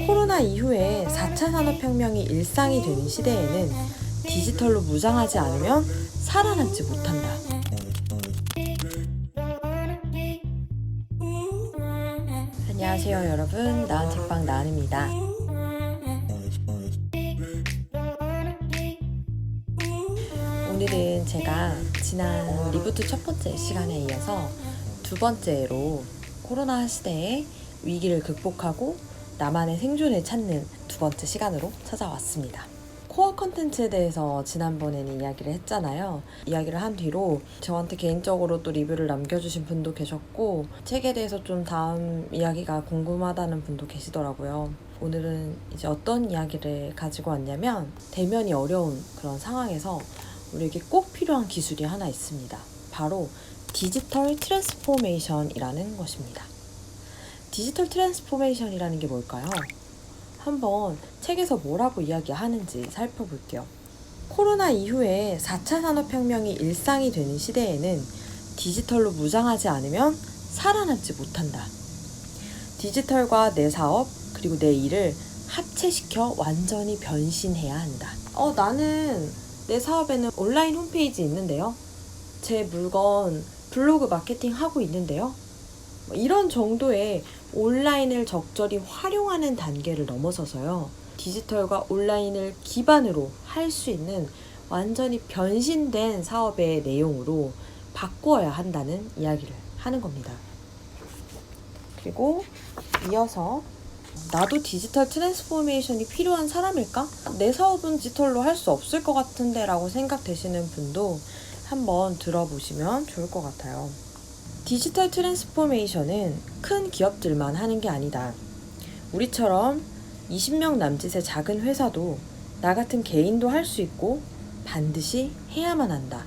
코로나 이후에 4차 산업혁명이 일상이 되는 시대에는 디지털로 무장하지 않으면 살아남지 못한다. 안녕하세요 여러분, 나은책방 나은입니다. 오늘은 제가 지난 리부트 첫 번째 시간에 이어서 두 번째로 코로나 시대의 위기를 극복하고 나만의 생존을 찾는 두 번째 시간으로 찾아왔습니다. 코어 컨텐츠에 대해서 지난번에는 이야기를 했잖아요. 이야기를 한 뒤로 저한테 개인적으로 또 리뷰를 남겨주신 분도 계셨고 책에 대해서 좀 다음 이야기가 궁금하다는 분도 계시더라고요. 오늘은 이제 어떤 이야기를 가지고 왔냐면 대면이 어려운 그런 상황에서 우리에게 꼭 필요한 기술이 하나 있습니다. 바로 디지털 트랜스포메이션이라는 것입니다. 디지털 트랜스포메이션이라는 게 뭘까요? 한번 책에서 뭐라고 이야기하는지 살펴볼게요. 코로나 이후에 4차 산업혁명이 일상이 되는 시대에는 디지털로 무장하지 않으면 살아남지 못한다. 디지털과 내 사업 그리고 내 일을 합체시켜 완전히 변신해야 한다. 나는 내 사업에는 온라인 홈페이지 있는데요. 제 물건 블로그 마케팅 하고 있는데요. 이런 정도의 온라인을 적절히 활용하는 단계를 넘어서서요. 디지털과 온라인을 기반으로 할 수 있는 완전히 변신된 사업의 내용으로 바꾸어야 한다는 이야기를 하는 겁니다. 그리고 이어서 나도 디지털 트랜스포메이션이 필요한 사람일까? 내 사업은 디지털로 할 수 없을 것 같은데 라고 생각되시는 분도 한번 들어보시면 좋을 것 같아요. 디지털 트랜스포메이션은 큰 기업들만 하는 게 아니다. 우리처럼 20명 남짓의 작은 회사도 나 같은 개인도 할 수 있고 반드시 해야만 한다.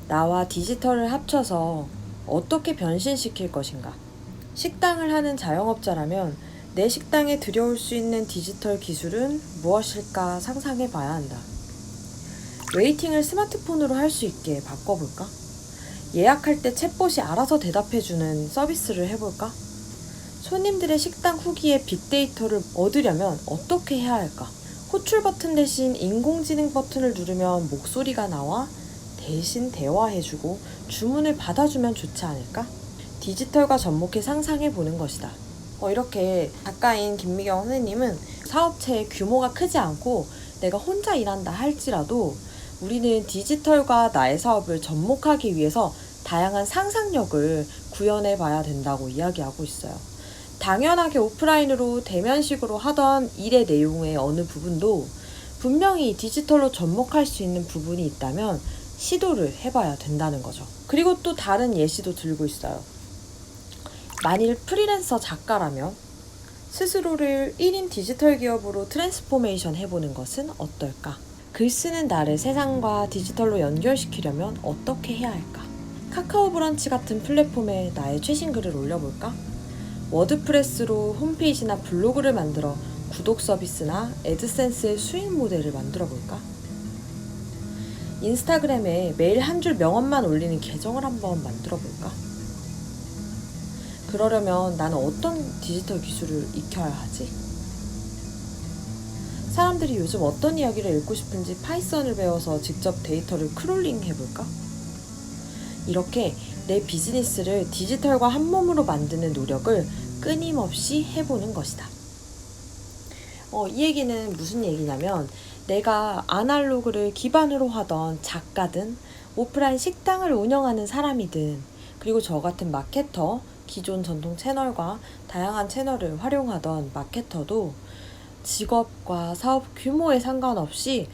나와 디지털을 합쳐서 어떻게 변신시킬 것인가? 식당을 하는 자영업자라면 내 식당에 들여올 수 있는 디지털 기술은 무엇일까 상상해 봐야 한다. 웨이팅을 스마트폰으로 할 수 있게 바꿔볼까? 예약할 때 챗봇이 알아서 대답해주는 서비스를 해볼까? 손님들의 식당 후기에 빅데이터를 얻으려면 어떻게 해야 할까? 호출 버튼 대신 인공지능 버튼을 누르면 목소리가 나와 대신 대화해주고 주문을 받아주면 좋지 않을까? 디지털과 접목해 상상해보는 것이다. 이렇게 작가인 김미경 선생님은 사업체의 규모가 크지 않고 내가 혼자 일한다 할지라도 우리는 디지털과 나의 사업을 접목하기 위해서 다양한 상상력을 구현해 봐야 된다고 이야기하고 있어요. 당연하게 오프라인으로 대면식으로 하던 일의 내용의 어느 부분도 분명히 디지털로 접목할 수 있는 부분이 있다면 시도를 해봐야 된다는 거죠. 그리고 또 다른 예시도 들고 있어요. 만일 프리랜서 작가라면 스스로를 1인 디지털 기업으로 트랜스포메이션 해보는 것은 어떨까? 글 쓰는 나를 세상과 디지털로 연결시키려면 어떻게 해야 할까? 카카오 브런치 같은 플랫폼에 나의 최신 글을 올려볼까? 워드프레스로 홈페이지나 블로그를 만들어 구독 서비스나 애드센스의 수익 모델을 만들어 볼까? 인스타그램에 매일 한 줄 명언만 올리는 계정을 한번 만들어 볼까? 그러려면 나는 어떤 디지털 기술을 익혀야 하지? 사람들이 요즘 어떤 이야기를 읽고 싶은지 파이썬을 배워서 직접 데이터를 크롤링 해볼까? 이렇게 내 비즈니스를 디지털과 한 몸으로 만드는 노력을 끊임없이 해보는 것이다. 이 얘기는 무슨 얘기냐면 내가 아날로그를 기반으로 하던 작가든 오프라인 식당을 운영하는 사람이든 그리고 저 같은 마케터, 기존 전통 채널과 다양한 채널을 활용하던 마케터도 직업과 사업 규모에 상관없이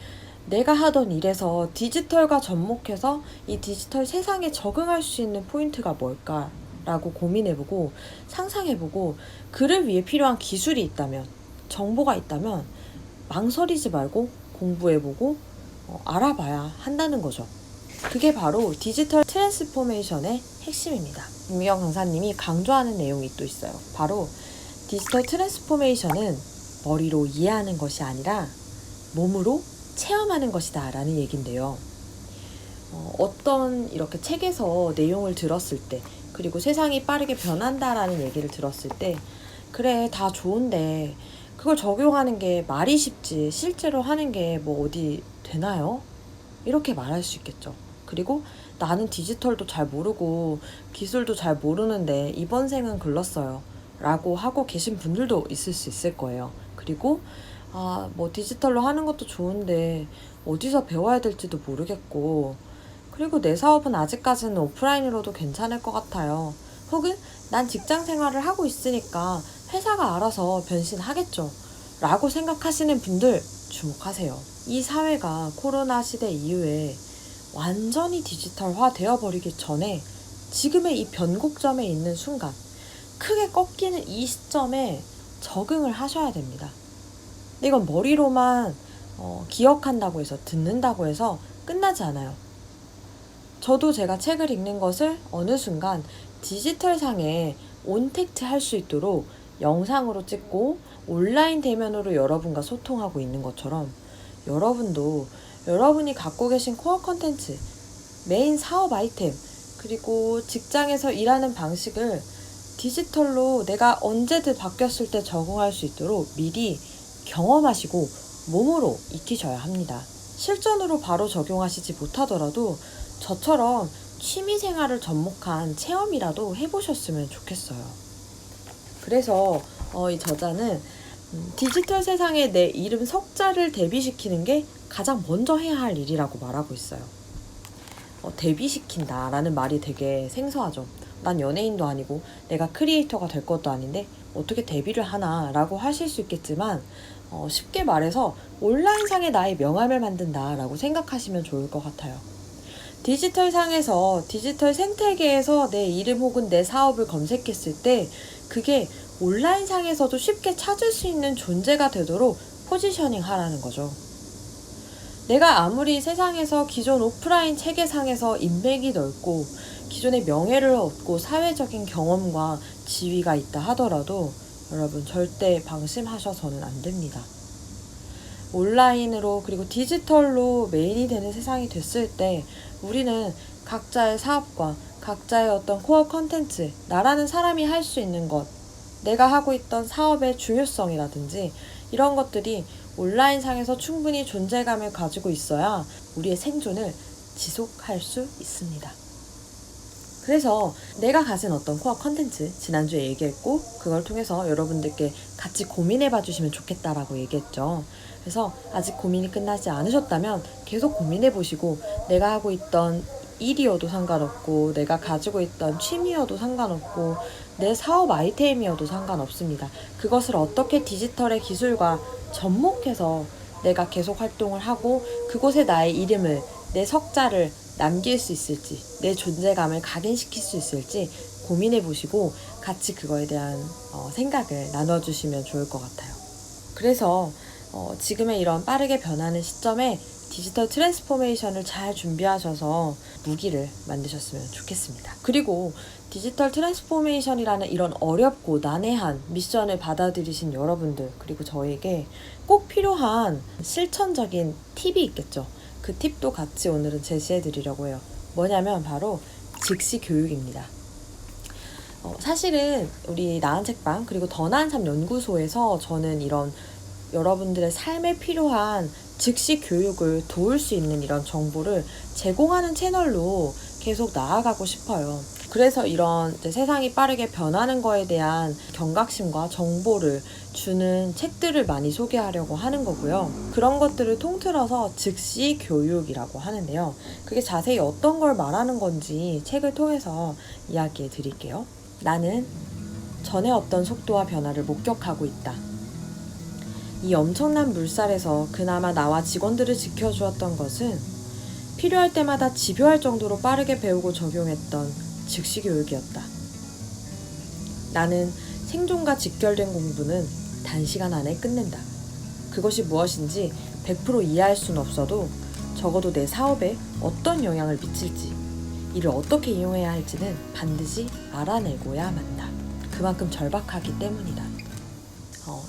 내가 하던 일에서 디지털과 접목해서 이 디지털 세상에 적응할 수 있는 포인트가 뭘까라고 고민해보고 상상해보고 그를 위해 필요한 기술이 있다면 정보가 있다면 망설이지 말고 공부해보고 알아봐야 한다는 거죠. 그게 바로 디지털 트랜스포메이션의 핵심입니다. 김미경 강사님이 강조하는 내용이 또 있어요. 바로 디지털 트랜스포메이션은 머리로 이해하는 것이 아니라 몸으로 체험하는 것이다 라는 얘기인데요. 어떤 이렇게 책에서 내용을 들었을 때 그리고 세상이 빠르게 변한다라는 얘기를 들었을 때 그래 다 좋은데 그걸 적용하는 게 말이 쉽지 실제로 하는 게 뭐 어디 되나요? 이렇게 말할 수 있겠죠. 그리고 나는 디지털도 잘 모르고 기술도 잘 모르는데 이번 생은 글렀어요 라고 하고 계신 분들도 있을 수 있을 거예요. 그리고 뭐 디지털로 하는 것도 좋은데 어디서 배워야 될지도 모르겠고, 그리고 내 사업은 아직까지는 오프라인으로도 괜찮을 것 같아요. 혹은 난 직장 생활을 하고 있으니까 회사가 알아서 변신하겠죠 라고 생각하시는 분들 주목하세요. 이 사회가 코로나 시대 이후에 완전히 디지털화 되어버리기 전에 지금의 이 변곡점에 있는 순간, 크게 꺾이는 이 시점에 적응을 하셔야 됩니다. 근데 이건 머리로만 기억한다고 해서, 듣는다고 해서 끝나지 않아요. 저도 제가 책을 읽는 것을 어느 순간 디지털상에 온택트 할 수 있도록 영상으로 찍고 온라인 대면으로 여러분과 소통하고 있는 것처럼, 여러분도 여러분이 갖고 계신 코어 컨텐츠, 메인 사업 아이템, 그리고 직장에서 일하는 방식을 디지털로 내가 언제든 바뀌었을 때 적응할 수 있도록 미리 경험하시고 몸으로 익히셔야 합니다. 실전으로 바로 적용하시지 못하더라도 저처럼 취미생활을 접목한 체험이라도 해보셨으면 좋겠어요. 그래서 이 저자는 디지털 세상에 내 이름 석자를 데뷔시키는 게 가장 먼저 해야 할 일이라고 말하고 있어요. 데뷔시킨다 라는 말이 되게 생소하죠. 난 연예인도 아니고 내가 크리에이터가 될 것도 아닌데 어떻게 데뷔를 하나 라고 하실 수 있겠지만, 쉽게 말해서 온라인상의 나의 명함을 만든다 라고 생각하시면 좋을 것 같아요. 디지털 상에서, 디지털 생태계에서 내 이름 혹은 내 사업을 검색했을 때 그게 온라인 상에서도 쉽게 찾을 수 있는 존재가 되도록 포지셔닝 하라는 거죠. 내가 아무리 세상에서 기존 오프라인 체계상에서 인맥이 넓고 기존의 명예를 얻고 사회적인 경험과 지위가 있다 하더라도 여러분 절대 방심하셔서는 안 됩니다. 온라인으로 그리고 디지털로 메인이 되는 세상이 됐을 때 우리는 각자의 사업과 각자의 어떤 코어 컨텐츠, 나라는 사람이 할 수 있는 것, 내가 하고 있던 사업의 중요성이라든지 이런 것들이 온라인 상에서 충분히 존재감을 가지고 있어야 우리의 생존을 지속할 수 있습니다. 그래서 내가 가진 어떤 코어 컨텐츠, 지난주에 얘기했고 그걸 통해서 여러분들께 같이 고민해봐 주시면 좋겠다라고 얘기했죠. 그래서 아직 고민이 끝나지 않으셨다면 계속 고민해보시고, 내가 하고 있던 일이어도 상관없고 내가 가지고 있던 취미여도 상관없고 내 사업 아이템이어도 상관없습니다. 그것을 어떻게 디지털의 기술과 접목해서 내가 계속 활동을 하고 그곳에 나의 이름을, 내 석자를 남길 수 있을지, 내 존재감을 각인시킬 수 있을지 고민해보시고 같이 그거에 대한 생각을 나눠주시면 좋을 것 같아요. 그래서 지금의 이런 빠르게 변하는 시점에 디지털 트랜스포메이션을 잘 준비하셔서 무기를 만드셨으면 좋겠습니다. 그리고 디지털 트랜스포메이션이라는 이런 어렵고 난해한 미션을 받아들이신 여러분들, 그리고 저에게 꼭 필요한 실천적인 팁이 있겠죠. 그 팁도 같이 오늘은 제시해 드리려고 해요. 뭐냐면 바로 즉시 교육입니다. 사실은 우리 나은 책방 그리고 더 나은 삶 연구소에서 저는 이런 여러분들의 삶에 필요한 즉시 교육을 도울 수 있는 이런 정보를 제공하는 채널로 계속 나아가고 싶어요. 그래서 이런 세상이 빠르게 변하는 거에 대한 경각심과 정보를 주는 책들을 많이 소개하려고 하는 거고요. 그런 것들을 통틀어서 즉시 교육이라고 하는데요. 그게 자세히 어떤 걸 말하는 건지 책을 통해서 이야기해 드릴게요. 나는 전에 없던 속도와 변화를 목격하고 있다. 이 엄청난 물살에서 그나마 나와 직원들을 지켜주었던 것은 필요할 때마다 집요할 정도로 빠르게 배우고 적용했던 즉시 교육이었다. 나는 생존과 직결된 공부는 단시간 안에 끝낸다. 그것이 무엇인지 100% 이해할 수는 없어도 적어도 내 사업에 어떤 영향을 미칠지, 이를 어떻게 이용해야 할지는 반드시 알아내고야 만다. 그만큼 절박하기 때문이다.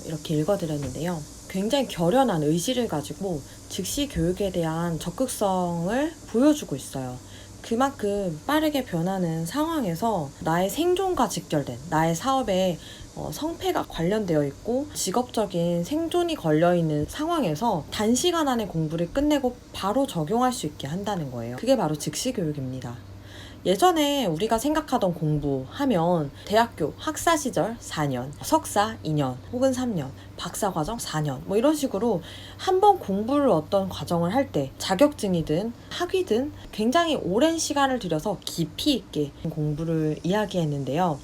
이렇게 읽어드렸는데요. 굉장히 결연한 의지를 가지고 즉시 교육에 대한 적극성을 보여주고 있어요. 그만큼 빠르게 변하는 상황에서 나의 생존과 직결된, 나의 사업에 성패가 관련되어 있고 직업적인 생존이 걸려있는 상황에서 단시간 안에 공부를 끝내고 바로 적용할 수 있게 한다는 거예요. 그게 바로 즉시교육입니다. 예전에 우리가 생각하던 공부하면 대학교 학사 시절 4년, 석사 2년 혹은 3년, 박사과정 4년 뭐 이런 식으로 한번 공부를 어떤 과정을 할 때 자격증이든 학위든 굉장히 오랜 시간을 들여서 깊이 있게 공부를 이야기했는데요.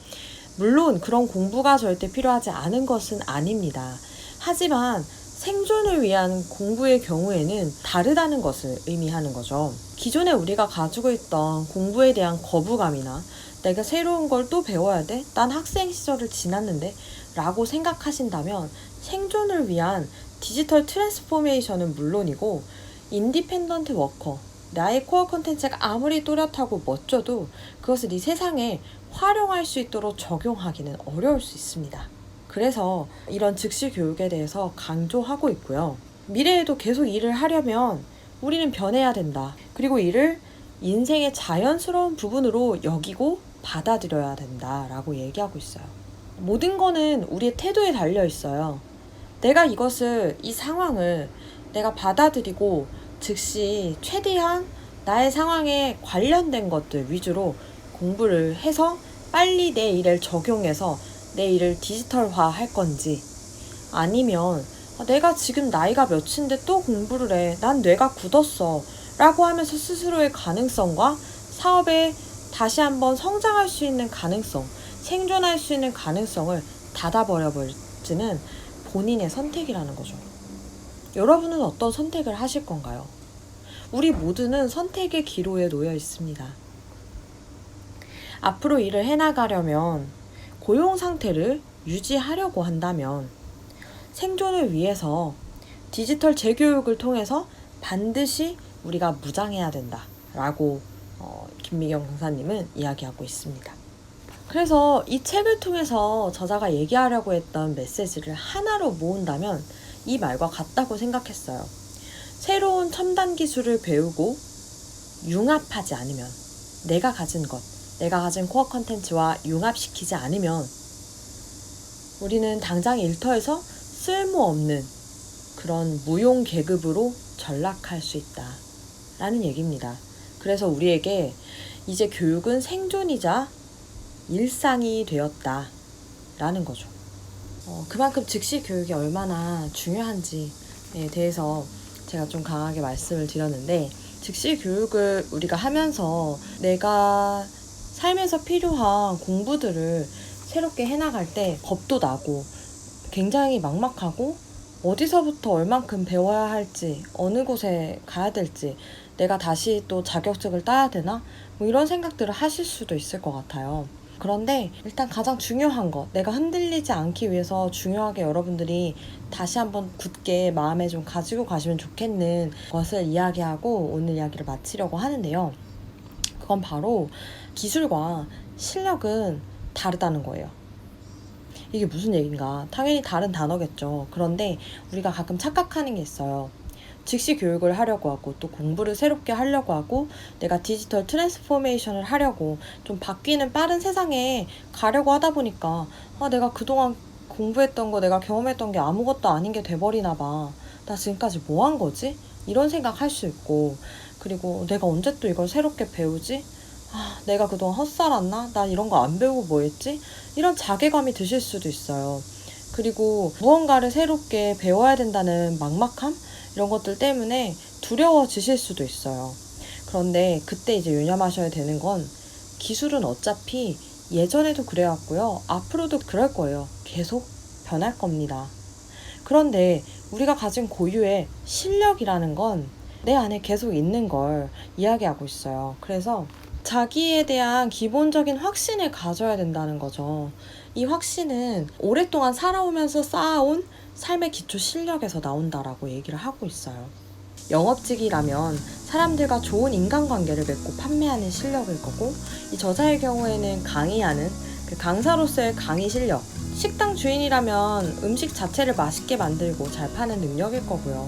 물론 그런 공부가 절대 필요하지 않은 것은 아닙니다. 하지만 생존을 위한 공부의 경우에는 다르다는 것을 의미하는 거죠. 기존에 우리가 가지고 있던 공부에 대한 거부감이나 내가 새로운 걸 또 배워야 돼? 난 학생 시절을 지났는데? 라고 생각하신다면 생존을 위한 디지털 트랜스포메이션은 물론이고 인디펜던트 워커, 나의 코어 콘텐츠가 아무리 또렷하고 멋져도 그것을 이 세상에 활용할 수 있도록 적용하기는 어려울 수 있습니다. 그래서 이런 즉시 교육에 대해서 강조하고 있고요. 미래에도 계속 일을 하려면 우리는 변해야 된다. 그리고 이를 인생의 자연스러운 부분으로 여기고 받아들여야 된다라고 얘기하고 있어요. 모든 거는 우리의 태도에 달려 있어요. 내가 이 상황을 내가 받아들이고 즉시 최대한 나의 상황에 관련된 것들 위주로 공부를 해서 빨리 내 일을 적용해서 내 일을 디지털화 할 건지, 아니면 내가 지금 나이가 몇인데 또 공부를 해, 난 뇌가 굳었어 라고 하면서 스스로의 가능성과 사업에 다시 한번 성장할 수 있는 가능성, 생존할 수 있는 가능성을 닫아버려 버릴지는 본인의 선택이라는 거죠. 여러분은 어떤 선택을 하실 건가요? 우리 모두는 선택의 기로에 놓여 있습니다. 앞으로 일을 해나가려면, 고용 상태를 유지하려고 한다면 생존을 위해서 디지털 재교육을 통해서 반드시 우리가 무장해야 된다라고 김미경 강사님은 이야기하고 있습니다. 그래서 이 책을 통해서 저자가 얘기하려고 했던 메시지를 하나로 모은다면 이 말과 같다고 생각했어요. 새로운 첨단 기술을 배우고 융합하지 않으면 내가 가진 코어 컨텐츠와 융합시키지 않으면 우리는 당장 일터에서 쓸모없는 그런 무용 계급으로 전락할 수 있다라는 얘기입니다. 그래서 우리에게 이제 교육은 생존이자 일상이 되었다라는 거죠. 그만큼 즉시 교육이 얼마나 중요한지에 대해서 제가 좀 강하게 말씀을 드렸는데, 즉시 교육을 우리가 하면서 내가 삶에서 필요한 공부들을 새롭게 해나갈 때 겁도 나고 굉장히 막막하고 어디서부터 얼만큼 배워야 할지, 어느 곳에 가야 될지, 내가 다시 또 자격증을 따야 되나? 뭐 이런 생각들을 하실 수도 있을 것 같아요. 그런데 일단 가장 중요한 것, 내가 흔들리지 않기 위해서 중요하게 여러분들이 다시 한번 굳게 마음에 좀 가지고 가시면 좋겠는 것을 이야기하고 오늘 이야기를 마치려고 하는데요. 그건 바로 기술과 실력은 다르다는 거예요. 이게 무슨 얘기인가? 당연히 다른 단어겠죠. 그런데 우리가 가끔 착각하는 게 있어요. 즉시 교육을 하려고 하고 또 공부를 새롭게 하려고 하고 내가 디지털 트랜스포메이션을 하려고 좀 바뀌는 빠른 세상에 가려고 하다 보니까 내가 그동안 공부했던 거, 내가 경험했던 게 아무것도 아닌 게 돼버리나 봐. 나 지금까지 뭐 한 거지? 이런 생각 할 수 있고, 그리고 내가 언제 또 이걸 새롭게 배우지? 내가 그동안 헛살았나? 난 이런 거 안 배우고 뭐 했지? 이런 자괴감이 드실 수도 있어요. 그리고 무언가를 새롭게 배워야 된다는 막막함? 이런 것들 때문에 두려워지실 수도 있어요. 그런데 그때 이제 유념하셔야 되는 건 기술은 어차피 예전에도 그래왔고요. 앞으로도 그럴 거예요. 계속 변할 겁니다. 그런데 우리가 가진 고유의 실력이라는 건 내 안에 계속 있는 걸 이야기하고 있어요. 그래서 자기에 대한 기본적인 확신을 가져야 된다는 거죠. 이 확신은 오랫동안 살아오면서 쌓아온 삶의 기초 실력에서 나온다라고 얘기를 하고 있어요. 영업직이라면 사람들과 좋은 인간관계를 맺고 판매하는 실력일 거고, 이 저자의 경우에는 강의하는 그 강사로서의 강의 실력, 식당 주인이라면 음식 자체를 맛있게 만들고 잘 파는 능력일 거고요.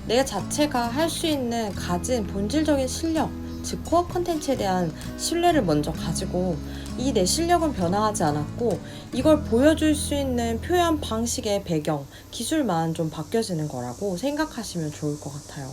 내 자체가 할 수 있는 가진 본질적인 실력, 즉 코어 컨텐츠에 대한 신뢰를 먼저 가지고 이 내 실력은 변화하지 않았고 이걸 보여줄 수 있는 표현 방식의 배경, 기술만 좀 바뀌어지는 거라고 생각하시면 좋을 것 같아요.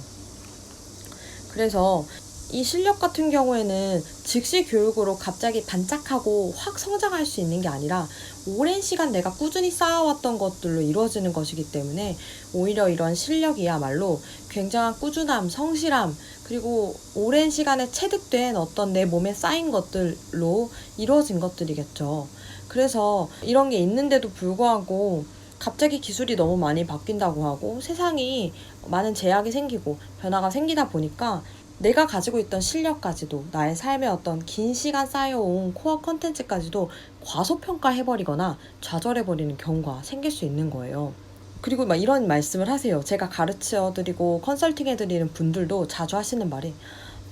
그래서 이 실력 같은 경우에는 즉시 교육으로 갑자기 반짝하고 확 성장할 수 있는 게 아니라 오랜 시간 내가 꾸준히 쌓아왔던 것들로 이루어지는 것이기 때문에 오히려 이런 실력이야말로 굉장한 꾸준함, 성실함, 그리고 오랜 시간에 체득된 어떤 내 몸에 쌓인 것들로 이루어진 것들이겠죠. 그래서 이런 게 있는데도 불구하고 갑자기 기술이 너무 많이 바뀐다고 하고 세상이 많은 제약이 생기고 변화가 생기다 보니까 내가 가지고 있던 실력까지도 나의 삶에 어떤 긴 시간 쌓여온 코어 컨텐츠까지도 과소평가해버리거나 좌절해버리는 경우가 생길 수 있는 거예요. 그리고 막 이런 말씀을 하세요. 제가 가르쳐드리고 컨설팅해드리는 분들도 자주 하시는 말이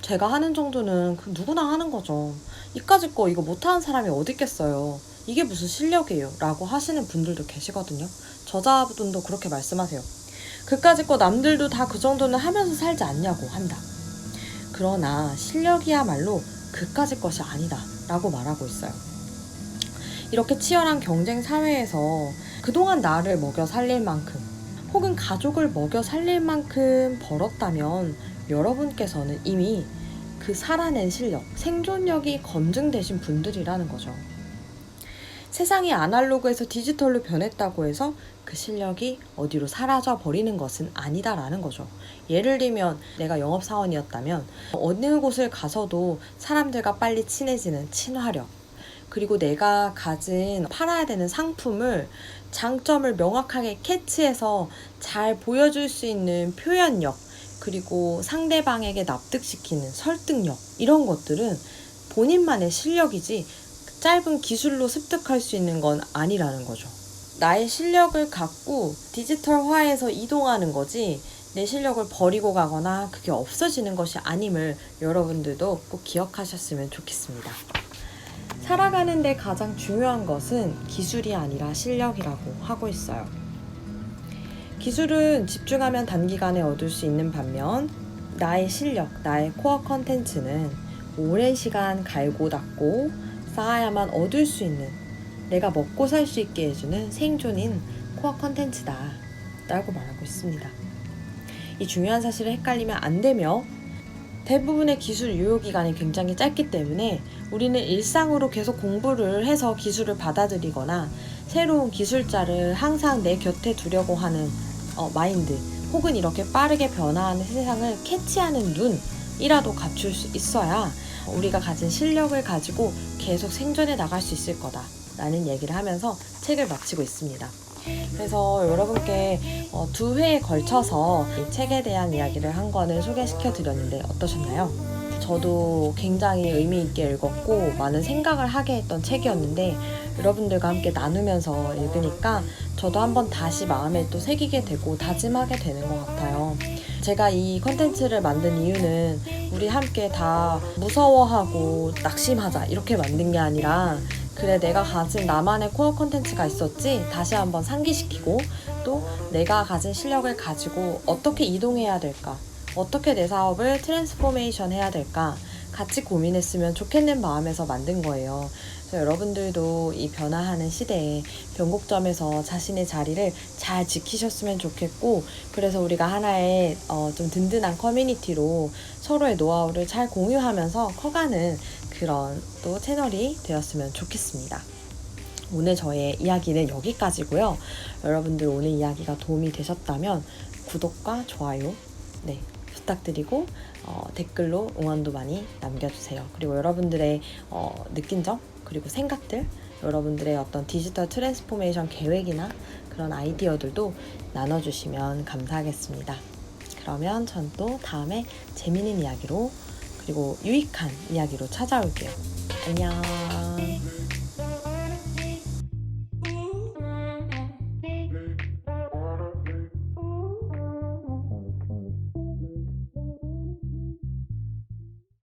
제가 하는 정도는 누구나 하는 거죠. 이까짓 거 이거 못하는 사람이 어디 있겠어요. 이게 무슨 실력이에요 라고 하시는 분들도 계시거든요. 저자분도 그렇게 말씀하세요. 그까짓 거 남들도 다 그 정도는 하면서 살지 않냐고 한다. 그러나 실력이야말로 그까짓 것이 아니다 라고 말하고 있어요. 이렇게 치열한 경쟁 사회에서 그동안 나를 먹여 살릴 만큼 혹은 가족을 먹여 살릴 만큼 벌었다면 여러분께서는 이미 그 살아낸 실력, 생존력이 검증되신 분들이라는 거죠. 세상이 아날로그에서 디지털로 변했다고 해서 그 실력이 어디로 사라져 버리는 것은 아니다라는 거죠. 예를 들면 내가 영업사원이었다면 어느 곳을 가서도 사람들과 빨리 친해지는 친화력, 그리고 내가 가진 팔아야 되는 상품을 장점을 명확하게 캐치해서 잘 보여줄 수 있는 표현력, 그리고 상대방에게 납득시키는 설득력, 이런 것들은 본인만의 실력이지 짧은 기술로 습득할 수 있는 건 아니라는 거죠. 나의 실력을 갖고 디지털화해서 이동하는 거지 내 실력을 버리고 가거나 그게 없어지는 것이 아님을 여러분들도 꼭 기억하셨으면 좋겠습니다. 살아가는데 가장 중요한 것은 기술이 아니라 실력이라고 하고 있어요. 기술은 집중하면 단기간에 얻을 수 있는 반면 나의 실력, 나의 코어 컨텐츠는 오랜 시간 갈고 닦고 쌓아야만 얻을 수 있는, 내가 먹고 살 수 있게 해주는 생존인 코어 컨텐츠다 라고 말하고 있습니다. 이 중요한 사실을 헷갈리면 안 되며 대부분의 기술 유효기간이 굉장히 짧기 때문에 우리는 일상으로 계속 공부를 해서 기술을 받아들이거나 새로운 기술자를 항상 내 곁에 두려고 하는 마인드, 혹은 이렇게 빠르게 변화하는 세상을 캐치하는 눈이라도 갖출 수 있어야 우리가 가진 실력을 가지고 계속 생존해 나갈 수 있을 거다 라는 얘기를 하면서 책을 마치고 있습니다. 그래서 여러분께 2회에 걸쳐서 이 책에 대한 이야기를 한 권을 소개시켜 드렸는데 어떠셨나요? 저도 굉장히 의미 있게 읽었고 많은 생각을 하게 했던 책이었는데 여러분들과 함께 나누면서 읽으니까 저도 한번 다시 마음에 또 새기게 되고 다짐하게 되는 것 같아요. 제가 이 컨텐츠를 만든 이유는 우리 함께 다 무서워하고 낙심하자 이렇게 만든 게 아니라 그래, 내가 가진 나만의 코어 컨텐츠가 있었지 다시 한번 상기시키고 또 내가 가진 실력을 가지고 어떻게 이동해야 될까, 어떻게 내 사업을 트랜스포메이션 해야 될까 같이 고민했으면 좋겠는 마음에서 만든 거예요. 그래서 여러분들도 이 변화하는 시대에 변곡점에서 자신의 자리를 잘 지키셨으면 좋겠고, 그래서 우리가 하나의 좀 든든한 커뮤니티로 서로의 노하우를 잘 공유하면서 커가는 그런 또 채널이 되었으면 좋겠습니다. 오늘 저의 이야기는 여기까지고요. 여러분들 오늘 이야기가 도움이 되셨다면 구독과 좋아요 부탁드리고 댓글로 응원도 많이 남겨주세요. 그리고 여러분들의 느낀 점 그리고 생각들, 여러분들의 어떤 디지털 트랜스포메이션 계획이나 그런 아이디어들도 나눠주시면 감사하겠습니다. 그러면 전 또 다음에 재미있는 이야기로 그리고 유익한 이야기로 찾아올게요. 안녕.